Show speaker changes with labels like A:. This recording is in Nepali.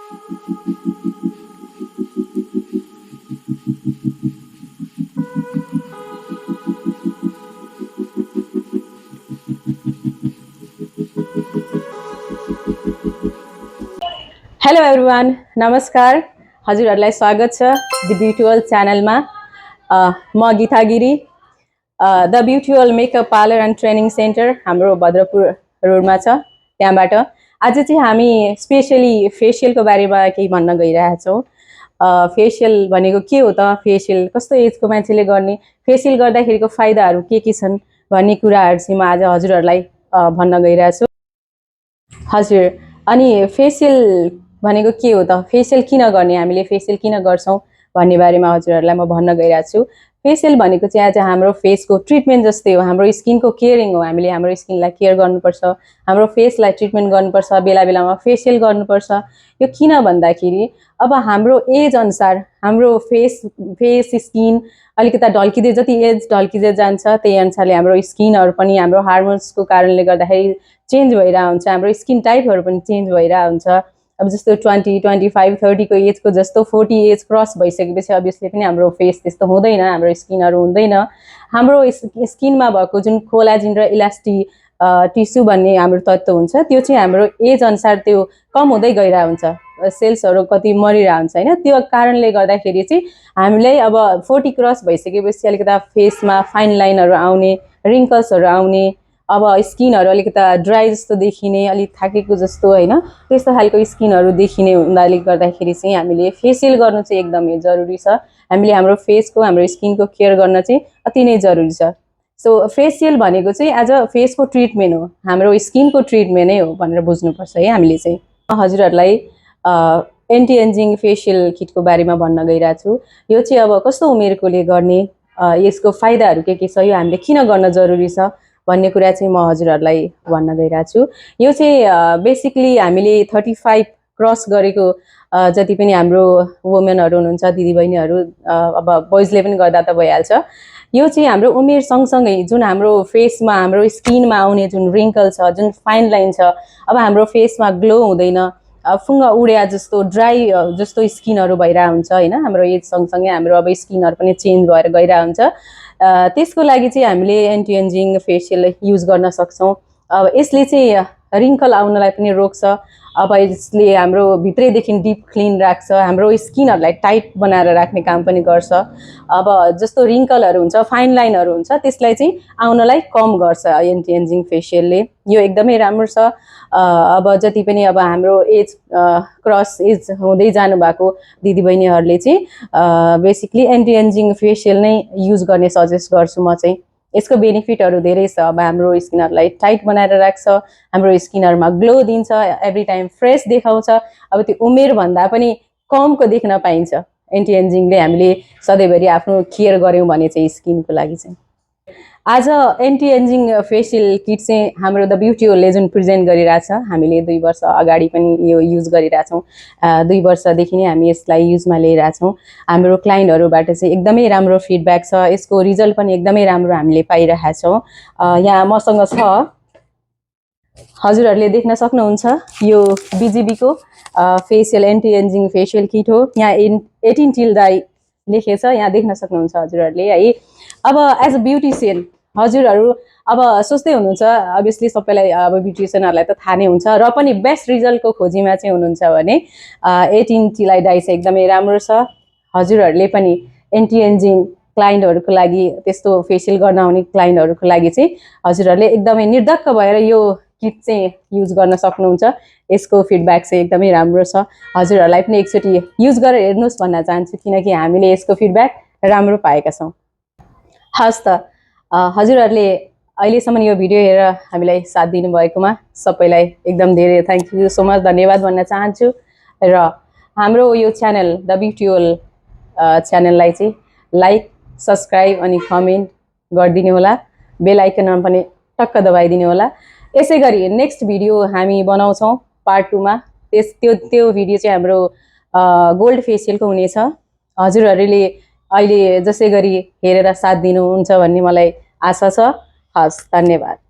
A: Hello everyone, नमस्कार हजुरहरुलाई स्वागत छ द ब्युटिवल च्यानलमा म Gita Giri the beautiful makeup parlour and training centre हाम्रो भद्रपुर रोडमा छ त्यहाँबाट आज चाहिँ हामी स्पेशली फेसियलको बारेमा केही भन्न गइरहेका छौं फेसियल भनेको के हो त फेसियल कस्तो एजको मान्छेले गर्ने फेसियल गर्दाखेरिको फाइदाहरू के छन् भन्ने कुराहरु चाहिँ म आज हजुरहरुलाई भन्न गइरहेको छु हजुर अनि फेसियल भनेको के हो त फेसियल किन गर्ने हामीले फेसियल किन गर्छौं भन्ने बारेमा हजुरहरुलाई म भन्न गइरहेको छु फेसियल भनेको चाहिँ आज हाम्रो फेसको ट्रिटमेन्ट जस्तै हो हाम्रो स्किनको केयरिङ हो हामीले हाम्रो स्किनलाई केयर गर्नुपर्छ हाम्रो फेसलाई ट्रिटमेन्ट गर्नुपर्छ बेला बेलामा फेसियल गर्नुपर्छ यो किन भन्दाखेरि अब हाम्रो एज अनुसार हाम्रो फेस स्किन अलिकता ढल्किदै जति एज ढल्किदै जान्छ त्यही अनुसारले हाम्रो स्किनहरु पनि हाम्रो हार्मोन्सको कारणले गर्दाखेरि चेन्ज भइरा हुन्छ हाम्रो स्किन टाइपहरु पनि चेन्ज भइरा हुन्छ अब जस्तो 20, 25, 30 को एज को जस्तो 40 एज क्रस भइसकेपछि अभियसली पनि हाम्रो फेस त्यस्तो हुँदैन हाम्रो स्किनहरु हुँदैन हाम्रो स्किनमा भएको जुन कोलाजिन र इलास्टिक टिस्यु भन्ने हाम्रो तत्व हुन्छ त्यो चाहिँ हाम्रो एज अनुसार त्यो कम हुँदै गइरा हुन्छ सेल्सहरु कति मरिरा हुन्छ हैन त्यो कारणले गर्दाखेरि चाहिँ हामीलाई अब 40 क्रस भइसकेपछि अलिकता फेसमा फाइन लाइनहरु आउने रिंकल्सहरु आउने अब स्किनहरु अलिकता ड्राई जस्तो देखिने अलि थाकेको जस्तो हैन त्यस्तो खालको स्किनहरु देखिने हुँदाले गर्दाखेरि चाहिँ हामीले फेसियल गर्नु चाहिँ एकदमै जरुरी छ हामीले हाम्रो फेसको हाम्रो स्किनको केयर गर्न चाहिँ अति नै जरुरी छ सो फेसियल भनेको चाहिँ आज फेसको ट्रिटमेन्ट हो हाम्रो स्किनको ट्रिटमेन्ट नै हो भनेर बुझ्नु पर्छ है हामीले चाहिँ हजुरहरुलाई एन्टी एजिङ फेसियल किटको बारेमा भन्न गइरहेको छु यो चाहिँ अब कस्तो उमेरकोले गर्ने यसको फाइदाहरु के छ यो हामीले किन गर्न जरुरी छ भन्ने कुरा चाहिँ म हजुरहरुलाई भन्न गइरहेको छु यो चाहिँ बेसिकली हामीले 35 क्रस गरेको जति पनि हाम्रो वुमेनहरु हुनुहुन्छ दिदीबहिनीहरु अब बोइजले पनि गर्दा त भइहाल्छ यो चाहिँ हाम्रो उमेर सँगसँगै जुन हाम्रो फेसमा हाम्रो स्किनमा आउने जुन रिंकल छ जुन फाइन लाइन छ अब हाम्रो फेसमा ग्लो हुँदैन फुङ्गा उड्या जस्तो ड्राई जस्तो स्किनहरु भइरा हुन्छ हैन हाम्रो एज सँगसँगै हाम्रो अब स्किनहरु पनि चेन्ज भएर गइरा हुन्छ त्यसको लागि चाहिँ हामीले एन्टी एजिङ फेसियल युज गर्न सक्छौं अब यसले चाहिँ रिंकल आउनलाई पनि रोक्छ अब यसले हाम्रो भित्रैदेखि डिप क्लीन राख्छ हाम्रो स्किनहरुलाई टाइट बनाएर राख्ने काम पनि गर्छ अब जस्तो रिंकलहरु हुन्छ फाइन लाइनहरु हुन्छ त्यसलाई चाहिँ आउनलाई कम गर्छ एन्टी एजिङ फेसियलले यो एकदमै राम्रो छ अब जति पनि अब हाम्रो एज क्रस एज हुँदै जानु भएको दिदीबहिनीहरुले चाहिँ बेसिकली एन्टी एजिङ फेसियल नै युज गर्ने सजेस्ट गर्छु म चाहिँ यसको बेनिफिटहरु धेरै छ अब हाम्रो स्किनहरुलाई टाइट बनाएर राख्छ हाम्रो स्किनहरुमा ग्लो दिन्छ एभ्री टाइम फ्रेश देखाउँछ अब त्यो उमेर भन्दा पनि कमको देख्न पाइन्छ एन्टी एजिङले हामीले सधैँभरि आफ्नो केयर गर्यौं भने चाहिँ स्किनको लागि चाहिँ आज एन्टी एजिङ फेसियल किट चाहिँ हाम्रो द ब्युटिवलले जुन प्रेजेन्ट गरिराछ हामीले 2 वर्ष अगाडि पनि यो युज गरिराछौं 2 वर्षदेखि नै हामी यसलाई युजमा ल्याइराछौं हाम्रो क्लाइन्टहरुबाट चाहिँ एकदमै राम्रो फिडब्याक छ यसको रिजल्ट पनि एकदमै राम्रो हामीले पाइरहेका छौं यहाँ मसँग छ हजुरहरुले देख्न सक्नुहुन्छ यो बीजीबी को फेसियल एन्टी एजिङ फेसियल किट हो यहाँ 18 टिल डाई लेखेछ यहाँ देख्न सक्नुहुन्छ हजुरहरुले है अब एज अ ब्युटिशियन हजुरहरु अब सोच्दै हुनुहुन्छ अभियसली सबैलाई अब ब्युटिशियनहरुलाई त थाहा नै हुन्छ र पनि बेस्ट रिजल्टको खोजीमा चाहिँ हुनुहुन्छ भने 18 टिलाई डाई चाहिँ एकदमै राम्रो छ हजुरहरुले पनि एन्टी एजिङ क्लाइन्टहरुको लागि त्यस्तो फेसियल गर्न आउने क्लाइन्टहरुको लागि चाहिँ हजुरहरुले एकदमै निर्धक्क भएर यो किट चाहिँ युज गर्न सक्नुहुन्छ यसको फिडब्याक चाहिँ एकदमै राम्रो छ हजुरहरुलाई पनि एकचोटी युज गरेर हेर्नुस् भन्न चाहन्छु किनकि हामीले यसको फिडब्याक राम्रो पाएका छौं हस् त हजुरहरुले अहिलेसम्म यो भिडियो हेरेर हामीलाई साथ दिनु भएकोमा सबैलाई एकदम धेरै थ्यांक यू सो मच धन्यवाद भन्न चाहन्छु र हाम्रो यो च्यानल द ब्युटिवल च्यानललाई चाहिँ लाइक सब्स्क्राइब अनि कमेन्ट गरिदिनु होला बेल आइकनमा पनि टक्क दबाइदिनु होला यसैगरी नेक्स्ट भिडियो हामी बनाउँछौं पार्ट 2 मा त्यो भिडियो चाहिँ हाम्रो गोल्ड फेसियलको हुनेछ हजुरहरुले अहिले जसै गरी हेरेर साथ दिनुहुन्छ भन्ने मलाई आशा छ हस् धन्यवाद